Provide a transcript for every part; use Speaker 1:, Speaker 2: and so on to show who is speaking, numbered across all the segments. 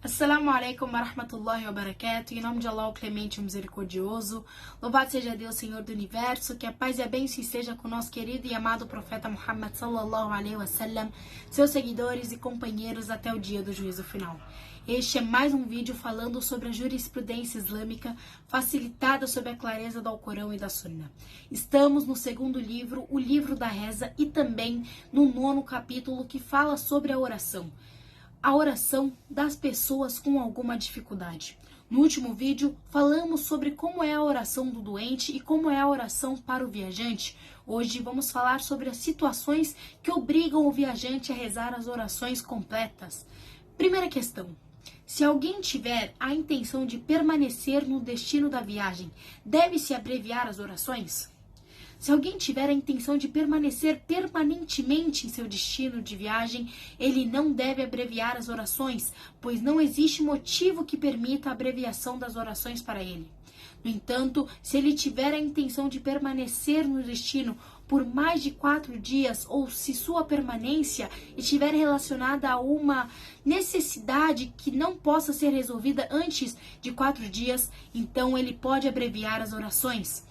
Speaker 1: Assalamu alaikum wa rahmatullahi wa barakatuh. Em nome de Allah, o Clemente e o Misericordioso. Louvado seja Deus, Senhor do Universo. Que a paz e a bênção esteja com o nosso querido e amado profeta Muhammad sallallahu alaihi wasallam, seus seguidores e companheiros até o dia do juízo final. Este é mais um vídeo falando sobre a jurisprudência islâmica facilitada sob a clareza do Alcorão e da Sunna. Estamos no segundo livro, o livro da reza, e também no 9º capítulo que fala sobre a oração das pessoas com alguma dificuldade. No último vídeo, falamos sobre como é a oração do doente e como é a oração para o viajante. Hoje vamos falar sobre as situações que obrigam o viajante a rezar as orações completas. Primeira questão: se alguém tiver a intenção de permanecer no destino da viagem, deve-se abreviar as orações? Se alguém tiver a intenção de permanecer permanentemente em seu destino de viagem, ele não deve abreviar as orações, pois não existe motivo que permita a abreviação das orações para ele. No entanto, se ele tiver a intenção de permanecer no destino por mais de 4 dias, ou se sua permanência estiver relacionada a uma necessidade que não possa ser resolvida antes de 4 dias, então ele pode abreviar as orações.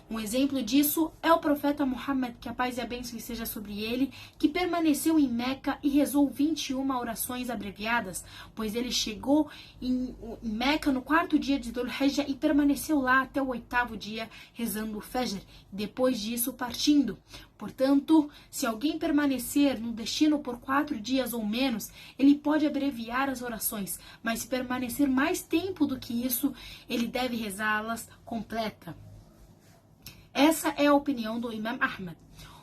Speaker 1: Um exemplo disso é o profeta Muhammad, que a paz e a bênção esteja sobre ele, que permaneceu em Meca e rezou 21 orações abreviadas, pois ele chegou em Meca no 4º dia de Dhul Hijjah e permaneceu lá até o 8º dia rezando o Fajr, depois disso partindo. Portanto, se alguém permanecer no destino por 4 dias ou menos, ele pode abreviar as orações, mas se permanecer mais tempo do que isso, ele deve rezá-las completa. Essa é a opinião do Imam Ahmad.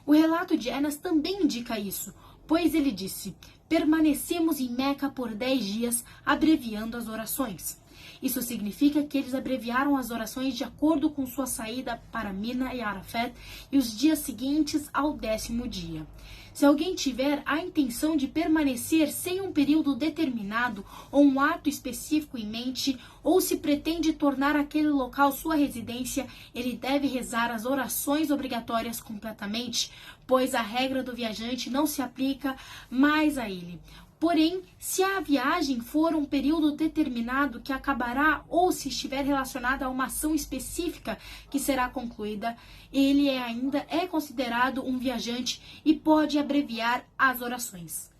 Speaker 1: O relato de Anas também indica isso, pois ele disse: permanecemos em Meca por 10 dias, abreviando as orações. Isso significa que eles abreviaram as orações de acordo com sua saída para Mina e Arafat e os dias seguintes ao 10º dia. Se alguém tiver a intenção de permanecer sem um período determinado ou um ato específico em mente, ou se pretende tornar aquele local sua residência, ele deve rezar as orações obrigatórias completamente, pois a regra do viajante não se aplica mais a ele. Porém, se a viagem for um período determinado que acabará ou se estiver relacionada a uma ação específica que será concluída, ele ainda é considerado um viajante e pode abreviar as orações.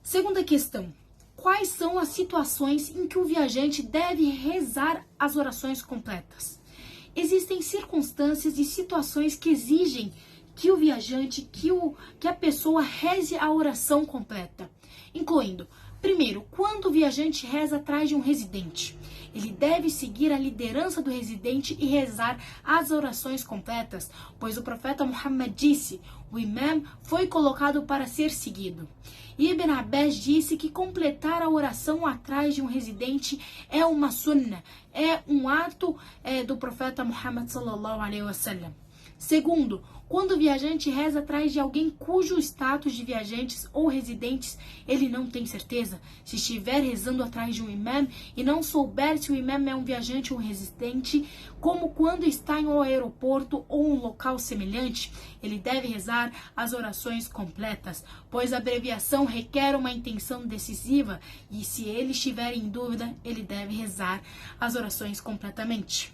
Speaker 1: Segunda questão: quais são as situações em que o viajante deve rezar as orações completas? Existem circunstâncias e situações que exigem que o viajante, que a pessoa reze a oração completa, incluindo: primeiro, quando o viajante reza atrás de um residente, ele deve seguir a liderança do residente e rezar as orações completas, pois o profeta Muhammad disse: o imam foi colocado para ser seguido. Ibn Abbas disse que completar a oração atrás de um residente é uma sunnah, é um ato do profeta Muhammad sallallahu alaihi wasallam. Segundo, quando o viajante reza atrás de alguém cujo status de viajantes ou residentes ele não tem certeza, se estiver rezando atrás de um imam e não souber se o imam é um viajante ou um residente, como quando está em um aeroporto ou um local semelhante, ele deve rezar as orações completas, pois a abreviação requer uma intenção decisiva e se ele estiver em dúvida, ele deve rezar as orações completamente.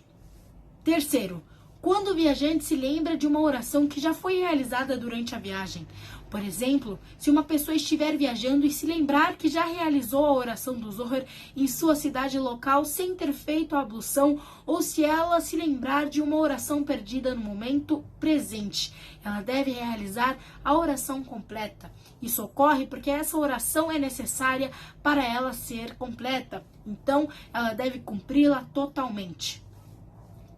Speaker 1: Terceiro, quando o viajante se lembra de uma oração que já foi realizada durante a viagem. Por exemplo, se uma pessoa estiver viajando e se lembrar que já realizou a oração do Zohar em sua cidade local sem ter feito a ablução, ou se ela se lembrar de uma oração perdida no momento presente, ela deve realizar a oração completa. Isso ocorre porque essa oração é necessária para ela ser completa, então ela deve cumpri-la totalmente.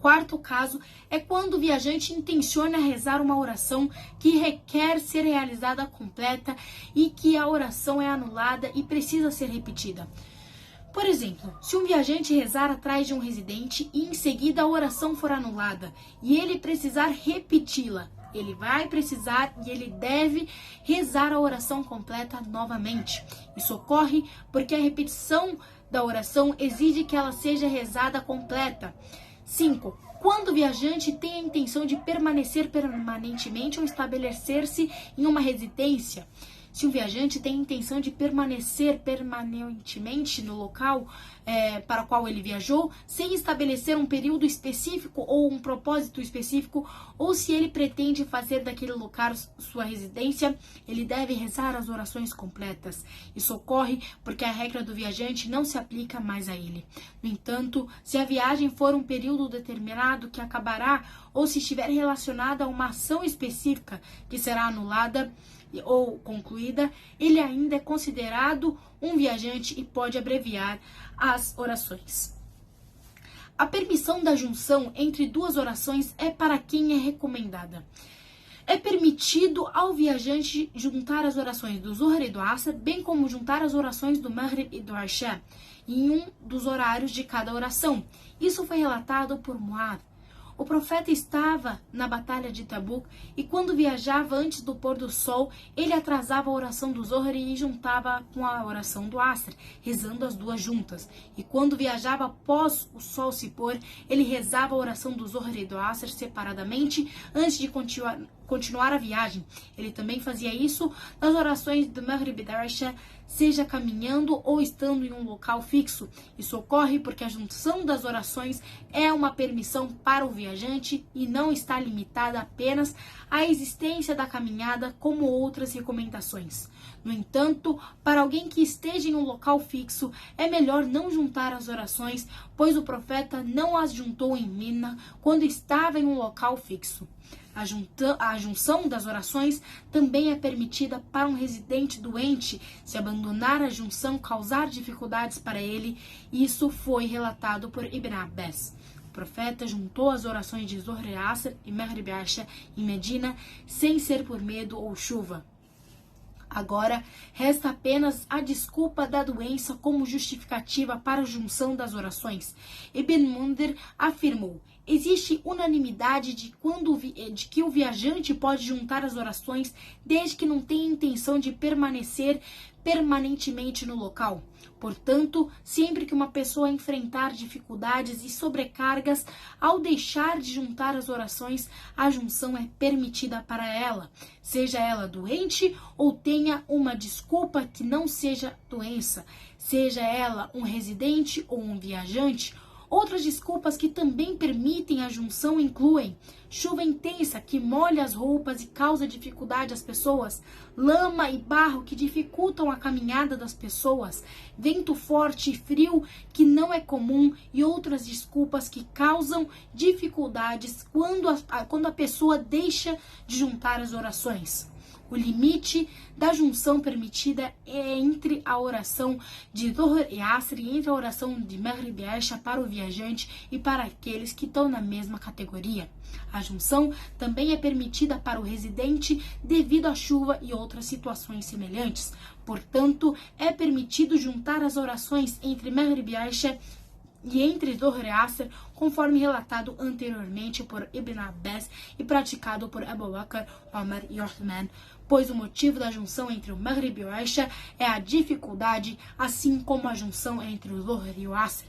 Speaker 1: Quarto caso é quando o viajante intenciona rezar uma oração que requer ser realizada completa e que a oração é anulada e precisa ser repetida. Por exemplo, se um viajante rezar atrás de um residente e em seguida a oração for anulada e ele precisar repeti-la, ele vai precisar e ele deve rezar a oração completa novamente. Isso ocorre porque a repetição da oração exige que ela seja rezada completa. 5. Quando o viajante tem a intenção de permanecer permanentemente ou estabelecer-se em uma residência, se um viajante tem intenção de permanecer permanentemente no local para o qual ele viajou, sem estabelecer um período específico ou um propósito específico, ou se ele pretende fazer daquele local sua residência, ele deve rezar as orações completas. Isso ocorre porque a regra do viajante não se aplica mais a ele. No entanto, se a viagem for um período determinado que acabará, ou se estiver relacionada a uma ação específica que será anulada ou concluída, ele ainda é considerado um viajante e pode abreviar as orações. A permissão da junção entre duas orações é para quem é recomendada. É permitido ao viajante juntar as orações do Zuhr e do Asr, bem como juntar as orações do Maghrib e do Isha em um dos horários de cada oração. Isso foi relatado por Muad. O profeta estava na batalha de Tabuk e quando viajava antes do pôr do sol, ele atrasava a oração do Zohar e juntava com a oração do Asr, rezando as duas juntas. E quando viajava após o sol se pôr, ele rezava a oração do Zohar e do Asr separadamente antes de continuar a viagem. Ele também fazia isso nas orações do Maghrib e da Isha, seja caminhando ou estando em um local fixo. Isso ocorre porque a junção das orações é uma permissão para o viajante e não está limitada apenas à existência da caminhada, como outras recomendações. No entanto, para alguém que esteja em um local fixo, é melhor não juntar as orações, pois o profeta não as juntou em Mina quando estava em um local fixo. A junção das orações também é permitida para um residente doente se abandonar a junção causar dificuldades para ele. Isso foi relatado por Ibn Abbas. O profeta juntou as orações de Zuhr e Asr e Maghrib e Isha em Medina sem ser por medo ou chuva. Agora, resta apenas a desculpa da doença como justificativa para a junção das orações. Ibn Mundir afirmou: existe unanimidade de que o viajante pode juntar as orações desde que não tenha intenção de permanecer permanentemente no local. Portanto, sempre que uma pessoa enfrentar dificuldades e sobrecargas ao deixar de juntar as orações, a junção é permitida para ela, seja ela doente ou tenha uma desculpa que não seja doença, seja ela um residente ou um viajante. Outras desculpas que também permitem a junção incluem chuva intensa que molha as roupas e causa dificuldade às pessoas, lama e barro que dificultam a caminhada das pessoas, vento forte e frio que não é comum e outras desculpas que causam dificuldades quando a pessoa deixa de juntar as orações. O limite da junção permitida é entre a oração de Dhuhr e Asr e entre a oração de Maghrib e Isha para o viajante e para aqueles que estão na mesma categoria. A junção também é permitida para o residente devido à chuva e outras situações semelhantes. Portanto, é permitido juntar as orações entre Maghrib e Isha e entre Dhuhr e Asr, conforme relatado anteriormente por Ibn Abbas e praticado por Abu Bakr, Omar e Uthman, pois o motivo da junção entre o Maghrib e o Isha é a dificuldade, assim como a junção entre o Dhuhr e o Asr.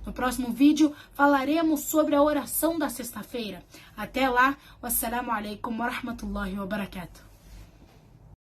Speaker 1: No próximo vídeo falaremos sobre a oração da sexta-feira. Até lá, wassalamu alaikum wa rahmatullahi wa barakatuh.